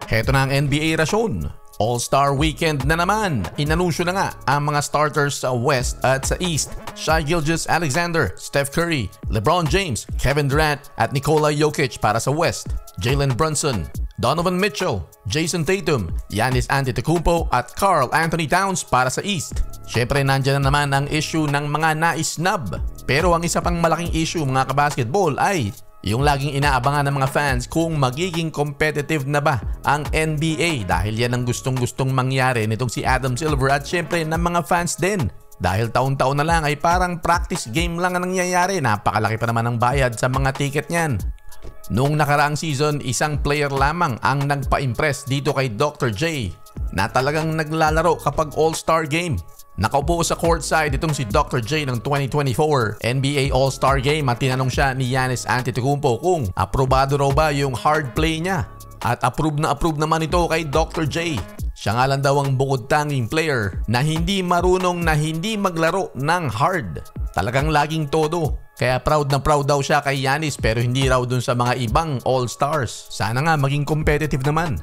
Heto na ang NBA rasyon. All-Star Weekend na naman. Inanunsyo na nga ang mga starters sa West at sa East. Shai Gilgeous-Alexander, Steph Curry, LeBron James, Kevin Durant at Nikola Jokic para sa West. Jalen Brunson, Donovan Mitchell, Jason Tatum, Giannis Antetokounmpo at Karl Anthony Towns para sa East. Syempre nandyan na naman ang issue ng mga na-snub. Pero ang isa pang malaking issue mga kabasketball ay yung laging inaabangan ng mga fans kung magiging competitive na ba ang NBA dahil yan ang gustong-gustong mangyari nitong si Adam Silver at syempre ng mga fans din. Dahil taon-taon na lang ay parang practice game lang ang nangyayari, napakalaki pa naman ang bayad sa mga ticket niyan. Noong nakaraang season, isang player lamang ang nagpa-impress dito kay Dr. J na talagang naglalaro kapag All-Star Game. Nakaupo sa courtside itong si Dr. J ng 2024 NBA All-Star Game at tinanong siya ni Giannis Antetokounmpo kung aprobado raw ba yung hard play niya. At approve na approve naman ito kay Dr. J. Siya nga lang daw ang bukod-tanging player na hindi marunong na hindi maglaro ng hard. Talagang laging todo. Kaya proud na proud daw siya kay Giannis pero hindi raw dun sa mga ibang All-Stars. Sana nga maging competitive naman.